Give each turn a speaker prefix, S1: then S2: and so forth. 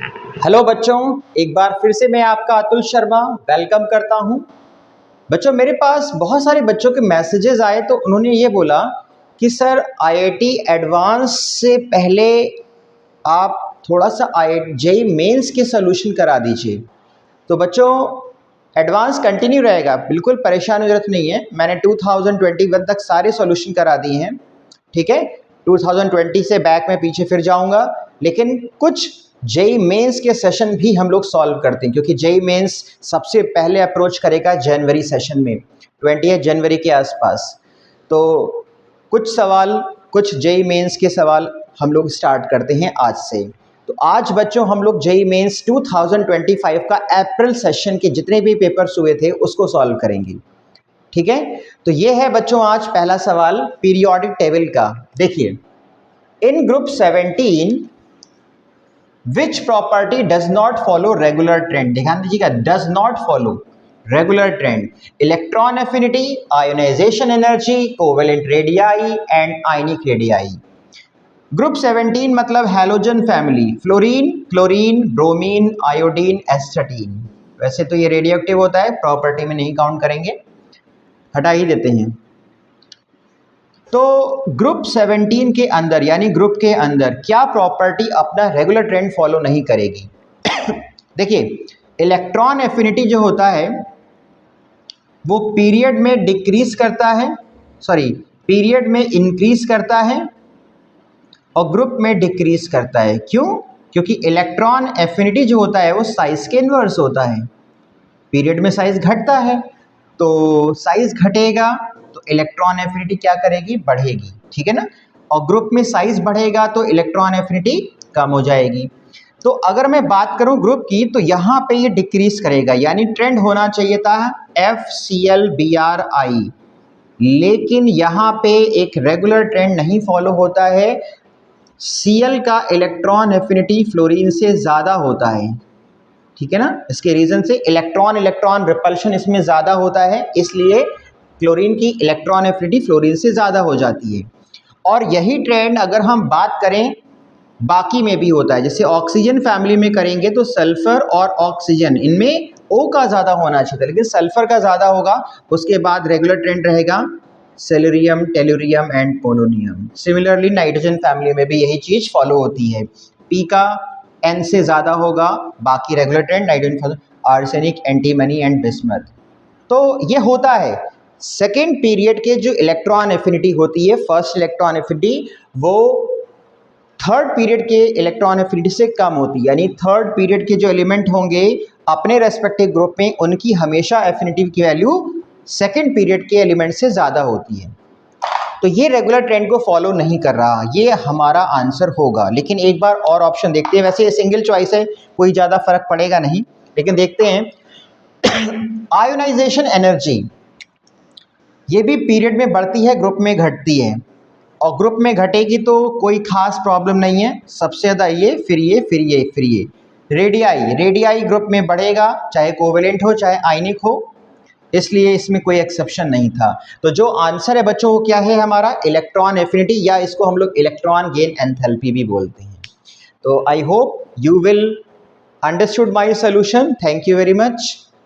S1: Hello बच्चों, एक बार फिर से मैं आपका अतुल शर्मा वेलकम करता हूं। बच्चों, मेरे पास बहुत सारे बच्चों के मैसेजेस आए तो उन्होंने ये बोला कि सर आईआईटी एडवांस से पहले आप थोड़ा सा जेईई मेंस के सॉल्यूशन करा दीजिए। तो बच्चों, एडवांस कंटिन्यू रहेगा, बिल्कुल परेशान की जरूरत नहीं है। मैंने 2021 तक सारे सॉल्यूशन करा दिए हैं, ठीक है। 2020 से बैक में पीछे फिर जाऊंगा, लेकिन कुछ जेईई मेंस के सेशन भी हम लोग सॉल्व करते हैं, क्योंकि जेईई मेंस सबसे पहले अप्रोच करेगा जनवरी सेशन में, 20 जनवरी के आसपास। तो कुछ जेईई मेंस के सवाल हम लोग स्टार्ट करते हैं आज से। तो आज बच्चों हम लोग जेईई मेंस 2025 का अप्रैल सेशन के जितने भी पेपर्स हुए थे उसको सॉल्व करेंगे, ठीक है। तो ये है बच्चों आज पहला सवाल पीरियोडिक टेबल का। देखिए, in group 17 which property does not follow regular trend. ध्यान दीजिएगा, does not follow regular trend. Electron affinity, ionization energy, covalent radii and ionic radii. Group 17 मतलब halogen family, fluorine, chlorine, bromine, iodine, astatine. वैसे तो ये radio active होता है, property में नहीं काउंट करेंगे, हटा ही देते हैं। तो ग्रुप 17 के अंदर यानी ग्रुप के अंदर क्या प्रॉपर्टी अपना रेगुलर ट्रेंड फॉलो नहीं करेगी? देखिए, इलेक्ट्रॉन एफिनिटी जो होता है वो पीरियड में डिक्रीज करता है, पीरियड में इंक्रीज करता है और ग्रुप में डिक्रीज करता है। क्यों? क्योंकि इलेक्ट्रॉन एफिनिटी जो होता है वो साइज के इन्वर्स होता है। पीरियड में साइज घटता है, तो साइज घटेगा तो इलेक्ट्रॉन एफिनिटी क्या करेगी? बढ़ेगी, ठीक है ना। और ग्रुप में साइज बढ़ेगा तो इलेक्ट्रॉन एफिनिटी कम हो जाएगी। तो अगर मैं बात करूं ग्रुप की, तो यहाँ पे ये डिक्रीज करेगा, यानी ट्रेंड होना चाहिए था FClBrI, लेकिन यहाँ पे एक रेगुलर ट्रेंड नहीं फॉलो होता है। Cl का इलेक्ट्रॉन एफिनिटी फ्लोरीन से ज़्यादा होता है, ठीक है ना। इसके रीजन से इलेक्ट्रॉन इलेक्ट्रॉन रिपल्शन इसमें ज़्यादा होता है, इसलिए क्लोरीन की इलेक्ट्रॉन एफिनिटी फ्लोरीन से ज़्यादा हो जाती है। और यही ट्रेंड अगर हम बात करें बाकी में भी होता है, जैसे ऑक्सीजन फैमिली में करेंगे तो सल्फर और ऑक्सीजन इनमें O का ज़्यादा होना चाहिए था, लेकिन सल्फर का ज़्यादा होगा। उसके बाद रेगुलर ट्रेंड रहेगा selenium, tellurium and polonium. Similarly nitrogen family में भी यही चीज़ फॉलो होती है, P का N से ज़्यादा होगा, बाकी regular trend nitrogen, arsenic, antimony and bismuth. तो ये होता है सेकेंड पीरियड के जो इलेक्ट्रॉन एफिनिटी होती है, फर्स्ट इलेक्ट्रॉन एफिनिटी वो थर्ड पीरियड के इलेक्ट्रॉन एफिनिटी से कम होती है, यानी थर्ड पीरियड के जो एलिमेंट होंगे अपने रेस्पेक्टिव ग्रुप में उनकी हमेशा एफिनिटी की वैल्यू सेकेंड पीरियड के एलिमेंट से ज़्यादा होती है। तो ये रेगुलर ट्रेंड को फॉलो नहीं कर रहा, ये हमारा आंसर होगा। लेकिन एक बार और ऑप्शन देखते हैं, वैसे ये सिंगल चॉइस है, कोई ज़्यादा फर्क पड़ेगा नहीं, लेकिन देखते हैं। आयोनाइजेशन एनर्जी ये भी पीरियड में बढ़ती है, ग्रुप में घटती है, और ग्रुप में घटेगी तो कोई खास प्रॉब्लम नहीं है, सबसे ज़्यादा ये, फिर ये, फिर ये, फिर ये। रेडियाई ग्रुप में बढ़ेगा, चाहे कोवेलेंट हो चाहे आयनिक हो, इसलिए इसमें कोई एक्सेप्शन नहीं था। तो जो आंसर है बच्चों वो क्या है हमारा? इलेक्ट्रॉन एफिनिटी, या इसको हम लोग इलेक्ट्रॉन गेन एंथैल्पी भी बोलते हैं। तो I hope you will understood my solution. Thank you very much.